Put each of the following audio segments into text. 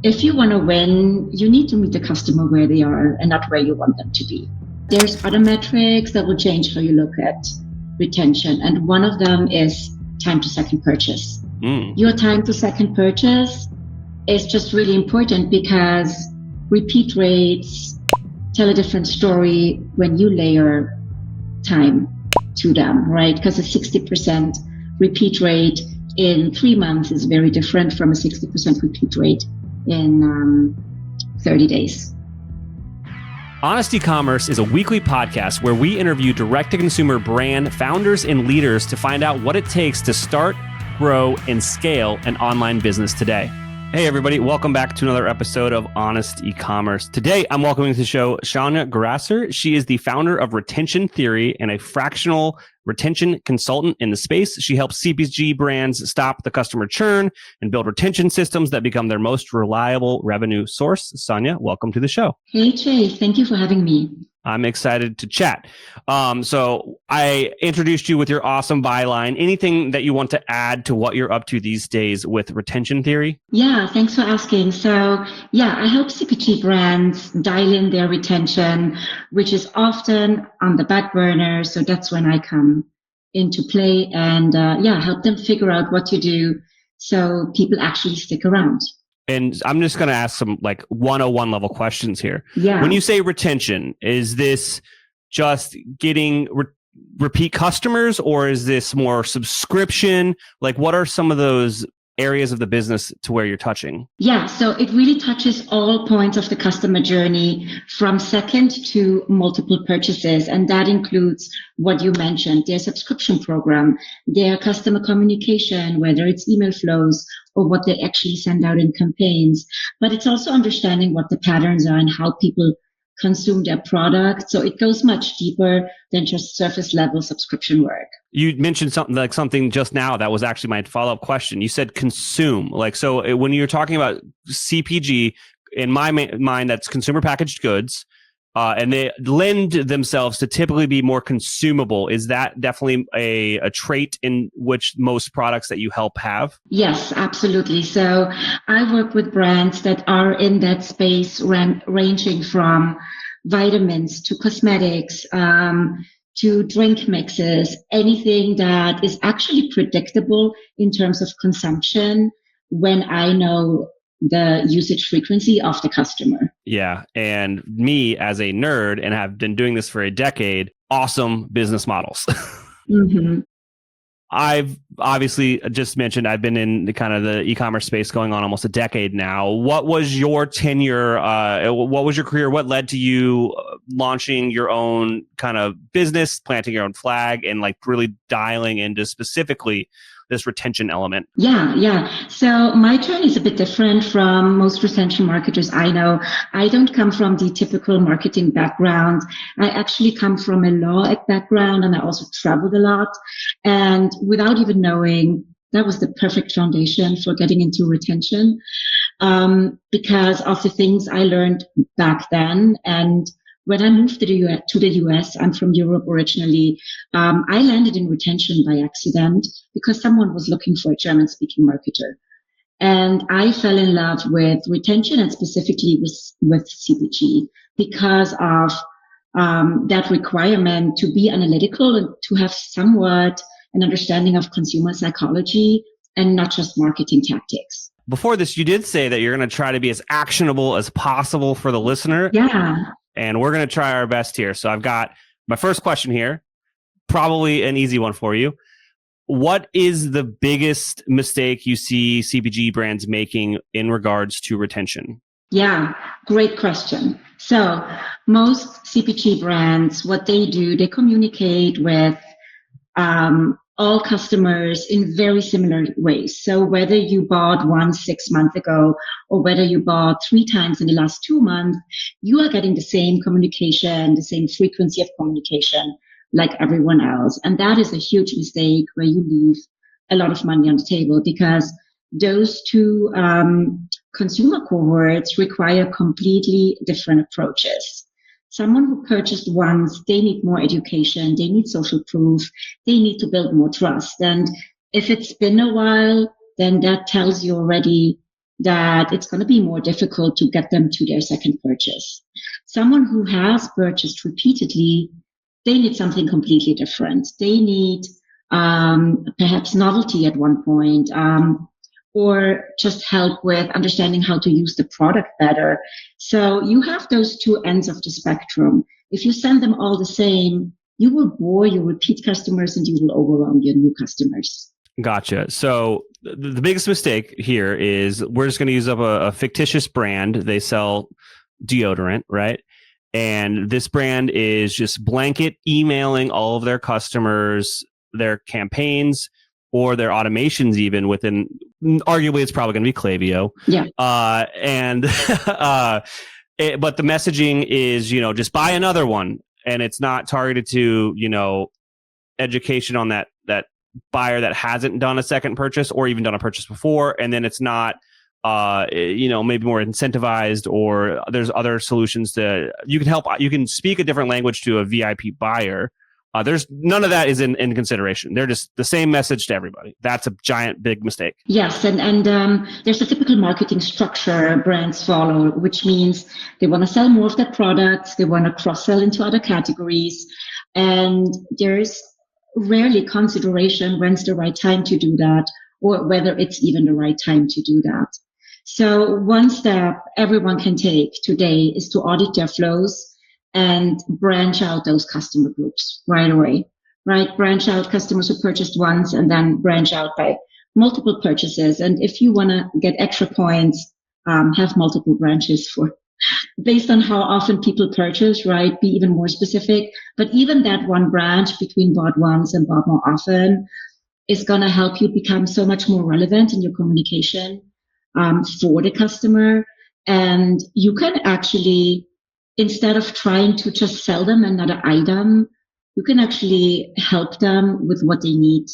If you want to win, you need to meet the customer where they are and not where you want them to be. There's other metrics that will change how you look at retention. And one of them is time to second purchase. Your time to second purchase is just really important because repeat rates tell a different story when you layer time to them, right? Because a 60% repeat rate in 3 months is very different from a 60% repeat rate in 30 days. Honest Ecommerce is a weekly podcast where we interview direct-to-consumer brand founders and leaders to find out what it takes to start, grow, and scale an online business today. Hey everybody, welcome back to another episode of Honest Ecommerce. Today, I'm welcoming to the show Sonja Grasser. She is the founder of Retention Theory and a fractional retention consultant in the space. She helps CPG brands stop the customer churn and build retention systems that become their most reliable revenue source. Sonja, welcome to the show. Hey Jay, thank you for having me. I'm excited to chat. So I introduced you with your awesome byline. Anything that you want to add to what you're up to these days with Retention Theory? Yeah, thanks for asking. So I help CPG brands dial in their retention, which is often on the back burner. So that's when I come into play and help them figure out what to do so people actually stick around. And I'm just going to ask some like 101 level questions here. Yeah. When you say retention, is this just getting repeat customers or is this more subscription? Like what are some of those areas of the business to where you're touching? Yeah, so it really touches all points of the customer journey from second to multiple purchases. And that includes what you mentioned, their subscription program, their customer communication, whether it's email flows or what they actually send out in campaigns. But it's also understanding what the patterns are and how people consume their product. So it goes much deeper than just surface level subscription work. You mentioned something just now that was actually my follow-up question. You said consume. So when you're talking about CPG, in my mind, that's consumer packaged goods, and they lend themselves to typically be more consumable. Is that definitely a trait in which most products that you help have? Yes, absolutely. So I work with brands that are in that space ranging from vitamins to cosmetics, to drink mixes, anything that is actually predictable in terms of consumption when I know the usage frequency of the customer. Yeah. And me as a nerd and have been doing this for a decade, awesome business models. Mm-hmm. I've obviously just mentioned I've been in the kind of the e-commerce space going on almost a decade now. What was your tenure? What was your career? What led to you launching your own kind of business, planting your own flag, and like really dialing into specifically this retention element? Yeah. So my journey is a bit different from most retention marketers I know. I don't come from the typical marketing background. I actually come from a law background and I also traveled a lot. And without even knowing, that was the perfect foundation for getting into retention because of the things I learned back then. And when I moved to the US, I'm from Europe originally, I landed in retention by accident because someone was looking for a German-speaking marketer. And I fell in love with retention and specifically with CPG because of that requirement to be analytical and to have somewhat an understanding of consumer psychology and not just marketing tactics. Before this, you did say that you're going to try to be as actionable as possible for the listener. Yeah. And we're going to try our best here. So I've got my first question here, probably an easy one for you. What is the biggest mistake you see CPG brands making in regards to retention? Yeah, great question. So most CPG brands, what they do, they communicate with all customers in very similar ways. So whether you bought one 6 months ago or whether you bought 3 times in the last 2 months, you are getting the same communication, the same frequency of communication like everyone else. And that is a huge mistake where you leave a lot of money on the table because those two consumer cohorts require completely different approaches. Someone who purchased once, they need more education, they need social proof, they need to build more trust. And if it's been a while, then that tells you already that it's going to be more difficult to get them to their second purchase. Someone who has purchased repeatedly, they need something completely different. They need perhaps novelty at one point, or just help with understanding how to use the product better. So you have those two ends of the spectrum. If you send them all the same, you will bore your repeat customers and you will overwhelm your new customers. Gotcha. So the biggest mistake here is we're just going to use up a fictitious brand. They sell deodorant, right? And this brand is just blanket emailing all of their customers, their campaigns, or their automations even within, arguably it's probably going to be Klaviyo. Yeah. But the messaging is, just buy another one. And it's not targeted to, education on that buyer that hasn't done a second purchase or even done a purchase before. And then it's not, maybe more incentivized, or there's other solutions you can speak a different language to a VIP buyer. There's none of that is in consideration. They're just the same message to everybody. That's a giant, big mistake. Yes. And there's a typical marketing structure brands follow, which means they want to sell more of their products. They want to cross-sell into other categories. And there's rarely consideration when's the right time to do that, or whether it's even the right time to do that. So one step everyone can take today is to audit their flows and branch out those customer groups right away, right? Branch out customers who purchased once and then branch out by multiple purchases. And if you want to get extra points, have multiple branches based on how often people purchase, right? Be even more specific. But even that one branch between bought once and bought more often is going to help you become so much more relevant in your communication for the customer. And you can actually, instead of trying to just sell them another item, you can actually help them with what they need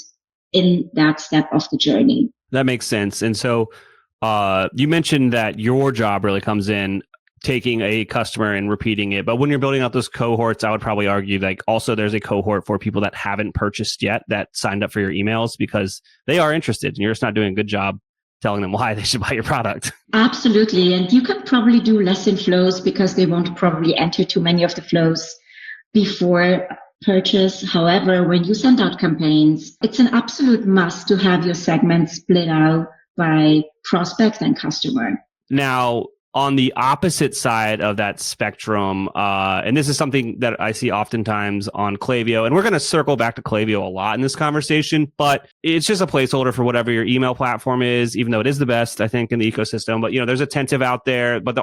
in that step of the journey. That makes sense. And so you mentioned that your job really comes in taking a customer and repeating it. But when you're building out those cohorts, I would probably argue also there's a cohort for people that haven't purchased yet that signed up for your emails because they are interested and you're just not doing a good job telling them why they should buy your product. Absolutely. And you can probably do less in flows because they won't probably enter too many of the flows before purchase. However, when you send out campaigns, it's an absolute must to have your segments split out by prospect and customer. Now, on the opposite side of that spectrum, and this is something that I see oftentimes on Klaviyo, and we're going to circle back to Klaviyo a lot in this conversation, but it's just a placeholder for whatever your email platform is, even though it is the best, I think, in the ecosystem. But, there's Attentive out there, but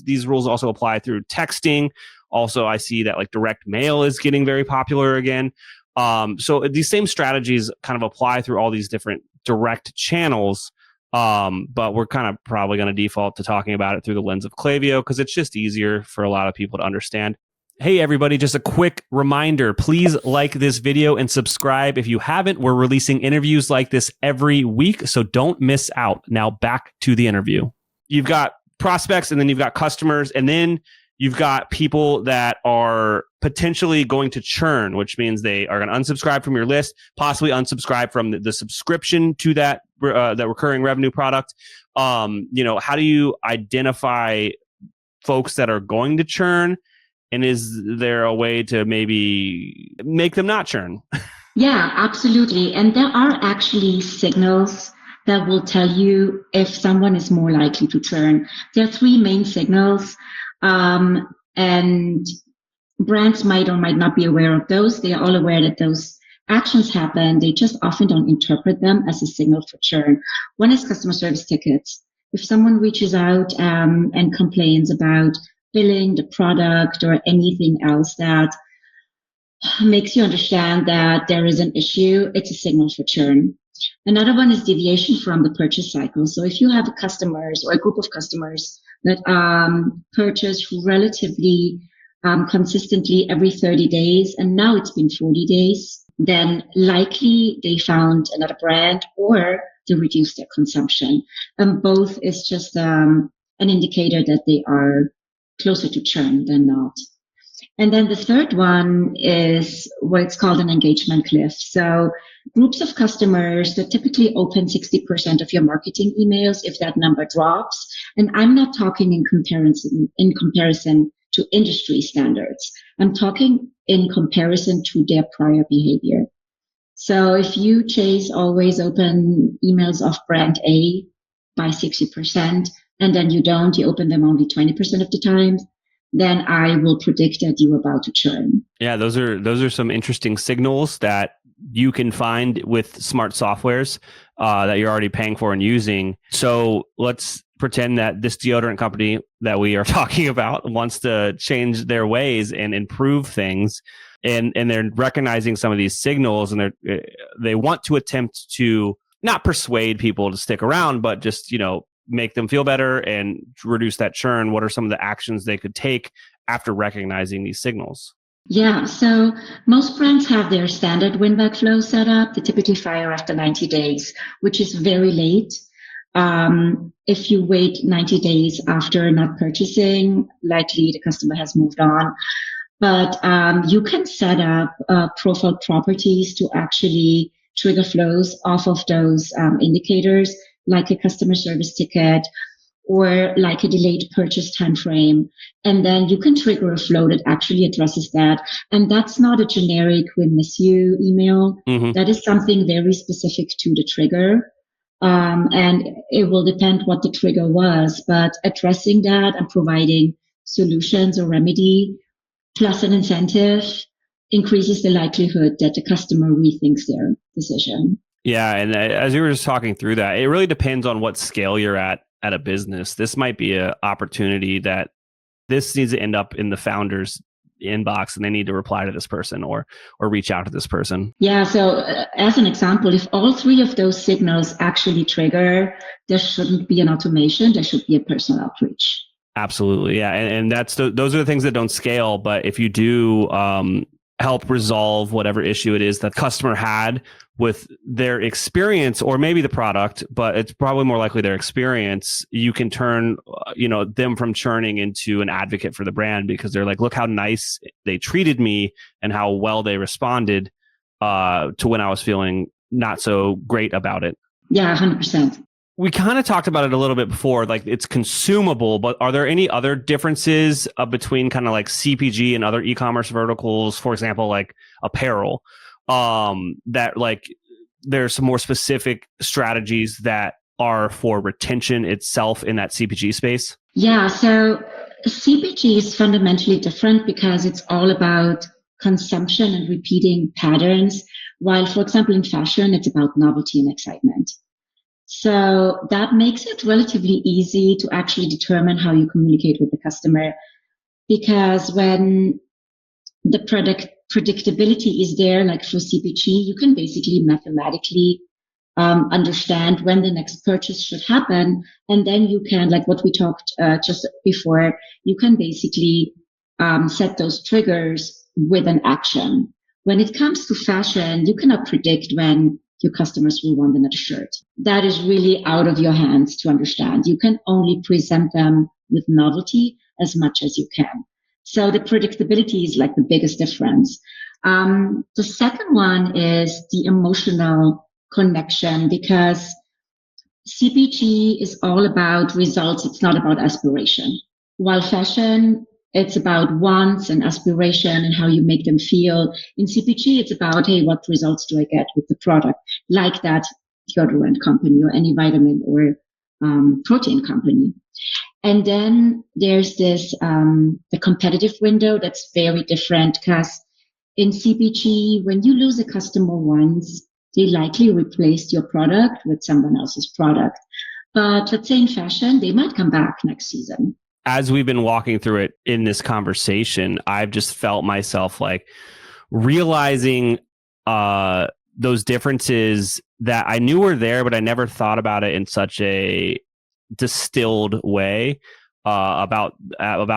these rules also apply through texting. Also, I see that direct mail is getting very popular again. So these same strategies kind of apply through all these different direct channels. But we're kind of probably going to default to talking about it through the lens of Klaviyo because it's just easier for a lot of people to understand. Hey, everybody, just a quick reminder. Please like this video and subscribe if you haven't. We're releasing interviews like this every week, so don't miss out. Now back to the interview. You've got prospects and then you've got customers and then you've got people that are potentially going to churn, which means they are going to unsubscribe from your list, possibly unsubscribe from the subscription to that recurring revenue product. How do you identify folks that are going to churn? And is there a way to maybe make them not churn? Yeah, absolutely. And there are actually signals that will tell you if someone is more likely to churn. There are three main signals. And brands might or might not be aware of those. They are all aware that those actions happen. They just often don't interpret them as a signal for churn. One is customer service tickets. If someone reaches out and complains about billing, the product, or anything else that makes you understand that there is an issue, it's a signal for churn. Another one is deviation from the purchase cycle. So if you have customers or a group of customers that purchase relatively consistently every 30 days, and now it's been 40 days, then likely they found another brand or they reduced their consumption. Both is just an indicator that they are closer to churn than not. And then the third one is what's called an engagement cliff. So groups of customers that typically open 60% of your marketing emails if that number drops. And I'm not talking in comparison to industry standards. I'm talking in comparison to their prior behavior. So if you chase always open emails of brand A by 60%, and then you open them only 20% of the time, then I will predict that you're about to churn. Yeah, those are some interesting signals that you can find with smart softwares that you're already paying for and using. So let's pretend that this deodorant company that we are talking about wants to change their ways and improve things, and they're recognizing some of these signals, and they want to attempt to not persuade people to stick around, but just make them feel better and reduce that churn. What are some of the actions they could take after recognizing these signals? Yeah, so most brands have their standard win-back flow set up. They typically fire after 90 days, which is very late. If you wait 90 days after not purchasing, likely the customer has moved on. But you can set up profile properties to actually trigger flows off of those indicators, like a customer service ticket or like a delayed purchase time frame. And then you can trigger a flow that actually addresses that. And that's not a generic "we miss you" email. Mm-hmm. That is something very specific to the trigger. And it will depend what the trigger was, but addressing that and providing solutions or remedy plus an incentive increases the likelihood that the customer rethinks their decision. Yeah. And as you were just talking through that, it really depends on what scale you're at a business. This might be an opportunity that this needs to end up in the founder's inbox and they need to reply to this person or reach out to this person. Yeah. So as an example, if all three of those signals actually trigger, there shouldn't be an automation. There should be a personal outreach. Absolutely. Yeah. And that's those are the things that don't scale. But if you do help resolve whatever issue it is that the customer had with their experience or maybe the product, but it's probably more likely their experience, you can turn them from churning into an advocate for the brand because they're like, look how nice they treated me and how well they responded to when I was feeling not so great about it. Yeah, 100%. We kind of talked about it a little bit before, like it's consumable, but are there any other differences between kind of like CPG and other e-commerce verticals, for example, like apparel, that like there's some more specific strategies that are for retention itself in that CPG space? Yeah, so CPG is fundamentally different because it's all about consumption and repeating patterns, while, for example, in fashion, it's about novelty and excitement. So that makes it relatively easy to actually determine how you communicate with the customer, because when the predictability is there, like for CPG, you can basically mathematically understand when the next purchase should happen. And then you can, like what we talked just before, you can basically set those triggers with an action. When it comes to fashion, you cannot predict when your customers will want another shirt. That is really out of your hands to understand. You can only present them with novelty as much as you can. So the predictability is like the biggest difference. The second one is the emotional connection, because CPG is all about results. It's not about aspiration. While fashion, it's about wants and aspiration and how you make them feel. In CPG, it's about, hey, what results do I get with the product? Like that deodorant company or any vitamin or protein company. And then there's this, the competitive window that's very different, because in CPG, when you lose a customer once, they likely replaced your product with someone else's product. But let's say in fashion, they might come back next season. As we've been walking through it in this conversation, I've just felt myself like realizing those differences that I knew were there, but I never thought about it in such a distilled way about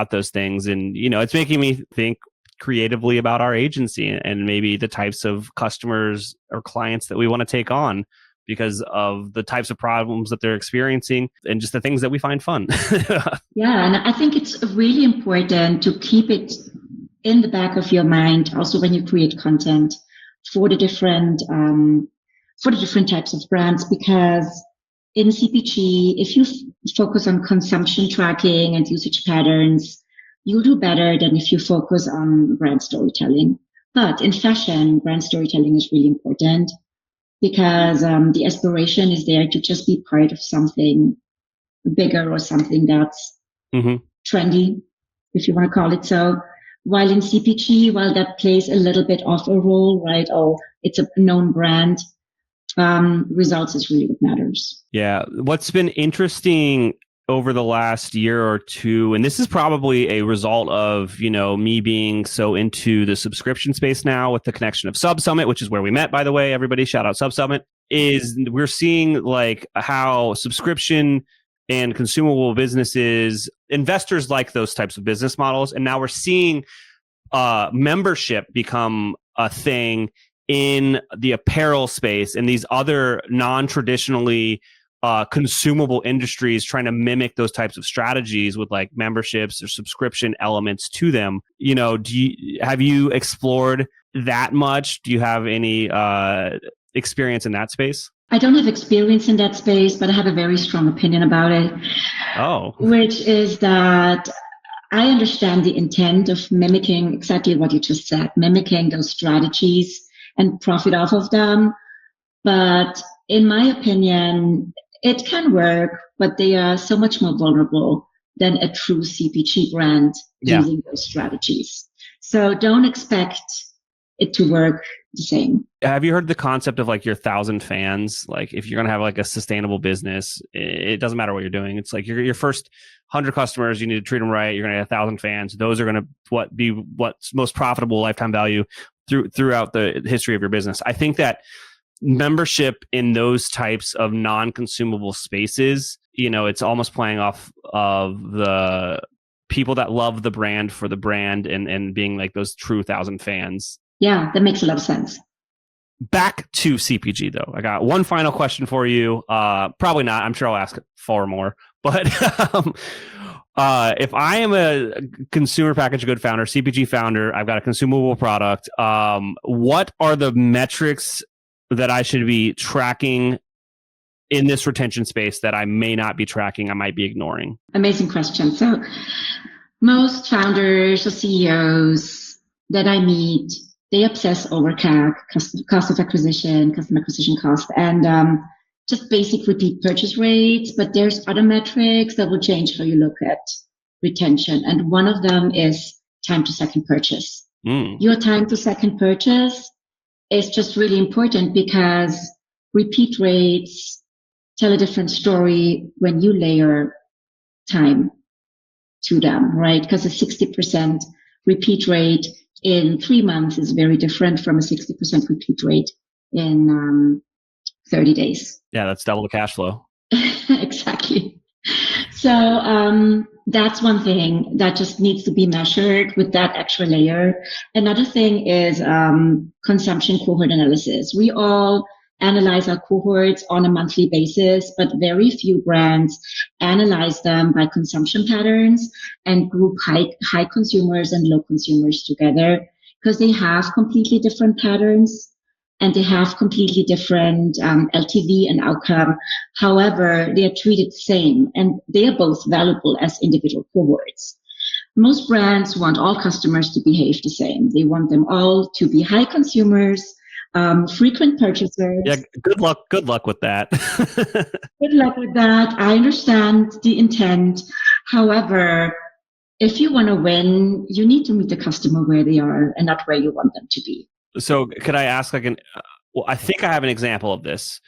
those things. And, it's making me think creatively about our agency and maybe the types of customers or clients that we want to take on, because of the types of problems that they're experiencing and just the things that we find fun. Yeah, and I think it's really important to keep it in the back of your mind, also when you create content for the different types of brands, because in CPG, if you focus on consumption tracking and usage patterns, you'll do better than if you focus on brand storytelling. But in fashion, brand storytelling is really important because the aspiration is there to just be part of something bigger or something that's trendy, if you want to call it so. While in CPG, while that plays a little bit of a role, right? Oh, it's a known brand. Results is really what matters. Yeah. What's been interesting over the last year or two, and this is probably a result of, me being so into the subscription space now with the connection of Sub Summit, which is where we met, by the way, everybody, shout out Sub Summit, is we're seeing like how subscription and consumable businesses, investors like those types of business models. And now we're seeing membership become a thing in the apparel space and these other non-traditionally consumable industries trying to mimic those types of strategies with like memberships or subscription elements to them. Have you explored that much? Do you have any experience in that space? I don't have experience in that space, but I have a very strong opinion about it. Oh. Which is that I understand the intent of mimicking exactly what you just said, mimicking those strategies and profit off of them. But in my opinion, it can work, but they are so much more vulnerable than a true CPG brand using those strategies. So don't expect it to work the same. Have you heard the concept of like your 1,000 fans? Like if you're going to have like a sustainable business, it doesn't matter what you're doing. It's like your first 100 customers, you need to treat them right. You're going to have 1,000 fans. Those are going to be what's most profitable lifetime value throughout the history of your business. I think that membership in those types of non-consumable spaces, it's almost playing off of the people that love the brand for the brand and being like those true 1,000 fans. Yeah, that makes a lot of sense. Back to CPG though. I got one final question for you. Probably not. I'm sure I'll ask 4 more. But if I am a consumer packaged good founder, CPG founder, I've got a consumable product. What are the metrics that I should be tracking in this retention space that I may not be tracking, I might be ignoring? Amazing question. So most founders or CEOs that I meet, they obsess over CAC, cost of acquisition, customer acquisition cost, and just basic repeat purchase rates. But there's other metrics that will change how you look at retention. And one of them is time to second purchase. Your time to second purchase is just really important because repeat rates tell a different story when you layer time to them, right? Because a 60% repeat rate in 3 months is very different from a 60% repeat rate in 30 days. Yeah, that's double the cash flow. Exactly. So that's one thing that just needs to be measured with that extra layer. Another thing is consumption cohort analysis. We all analyze our cohorts on a monthly basis, but very few brands analyze them by consumption patterns and group high consumers and low consumers together because they have completely different patterns and they have completely different LTV and outcome. However, they are treated the same and they are both valuable as individual cohorts. Most brands want all customers to behave the same. They want them all to be high consumers, frequent purchasers. Yeah, good luck with that. Good luck with that. I understand the intent. However, if you want to win, you need to meet the customer where they are and not where you want them to be. So could I ask I think I have an example of this.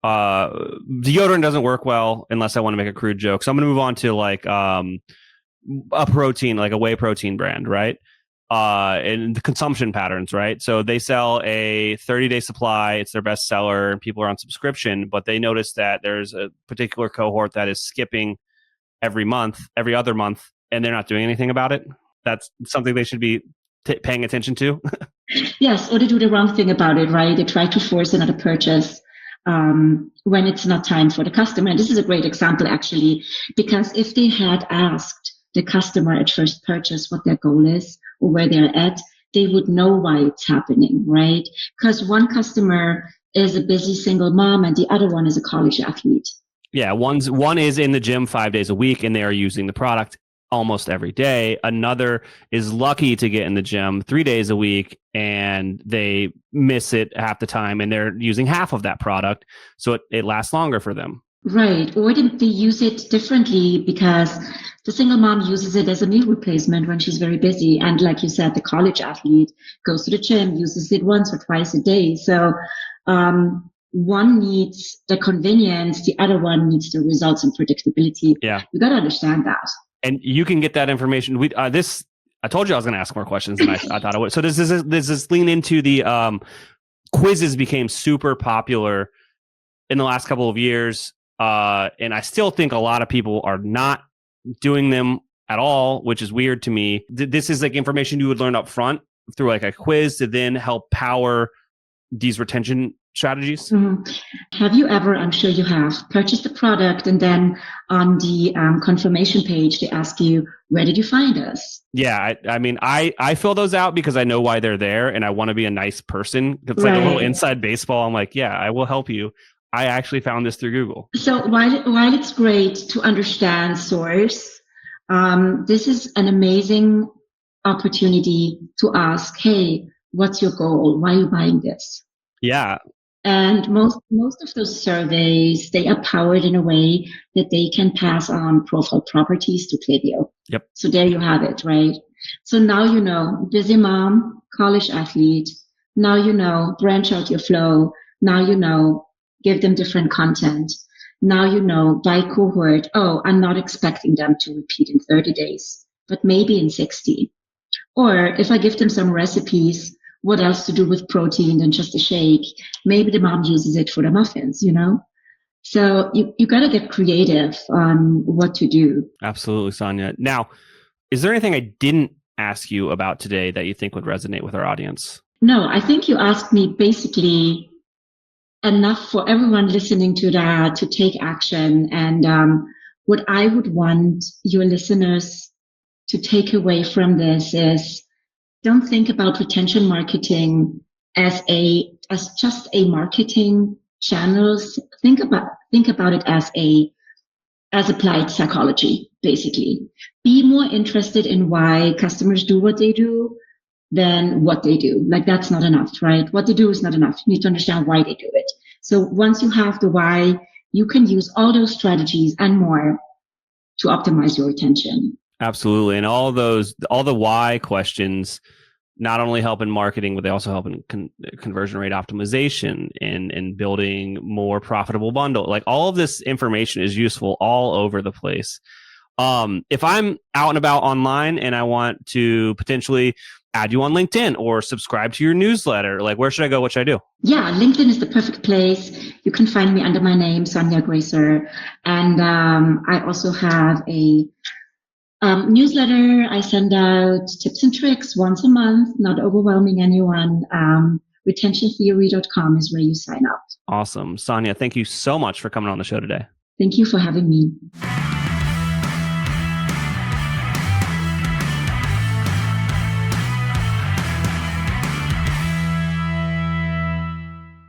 Deodorant doesn't work well unless I want to make a crude joke. So I'm going to move on to like a protein, like a whey protein brand, right? And the consumption patterns, right? So they sell a 30-day supply. It's their best seller and people are on subscription, but they notice that there's a particular cohort that is skipping every other month, and they're not doing anything about it. That's something they should be paying attention to. Yes, or they do the wrong thing about it, right? They try to force another purchase when it's not time for the customer. And this is a great example, actually, because if they had asked the customer at first purchase what their goal is, or where they're at, they would know why it's happening, right? Because one customer is a busy single mom and the other one is a college athlete. Yeah, one is in the gym 5 days a week and they are using the product almost every day. Another is lucky to get in the gym 3 days a week and they miss it half the time and they're using half of that product. So it lasts longer for them. Right. Or they use it differently because the single mom uses it as a meal replacement when she's very busy. And like you said, the college athlete goes to the gym, uses it once or twice a day. So one needs the convenience, the other one needs the results and predictability. Yeah. You got to understand that. And you can get that information. I told you I was going to ask more questions than I thought I would. So does this lean into the quizzes became super popular in the last couple of years. And I still think a lot of people are not doing them at all, which is weird to me. This is like information you would learn up front through like a quiz to then help power these retention strategies. Mm-hmm. Have you ever, I'm sure you have, purchased a product and then on the confirmation page, they ask you, where did you find us? Yeah. I mean, I fill those out because I know why they're there and I want to be a nice person. It's like a little inside baseball. I'm like, yeah, I will help you. I actually found this through Google. So while it's great to understand source, this is an amazing opportunity to ask, hey, what's your goal? Why are you buying this? Yeah. And most of those surveys, they are powered in a way that they can pass on profile properties to Klaviyo. Yep. So there you have it, right? So now you know, busy mom, college athlete. Now you know, branch out your flow. Now you know, give them different content. Now you know, by cohort, oh, I'm not expecting them to repeat in 30 days, but maybe in 60. Or if I give them some recipes, what else to do with protein than just a shake? Maybe the mom uses it for the muffins, you know? So you got to get creative on what to do. Absolutely, Sonja. Now, is there anything I didn't ask you about today that you think would resonate with our audience? No, I think you asked me basically enough for everyone listening to that to take action. And what I would want your listeners to take away from this is don't think about retention marketing as just a marketing channels. Think about it as applied psychology, basically. Be more interested in why customers do what they do than what they do. Like that's not enough, right? What they do is not enough. You need to understand why they do it. So once you have the why, you can use all those strategies and more to optimize your retention. Absolutely. And all the why questions not only help in marketing, but they also help in conversion rate optimization and building more profitable bundle. Like all of this information is useful all over the place. If I'm out and about online and I want to potentially add you on LinkedIn or subscribe to your newsletter, like where should I go? What should I do? Yeah, LinkedIn is the perfect place. You can find me under my name, Sonja Grasser. And I also have a newsletter. I send out tips and tricks once a month, not overwhelming anyone. Retentiontheory.com is where you sign up. Awesome. Sonja, thank you so much for coming on the show today. Thank you for having me.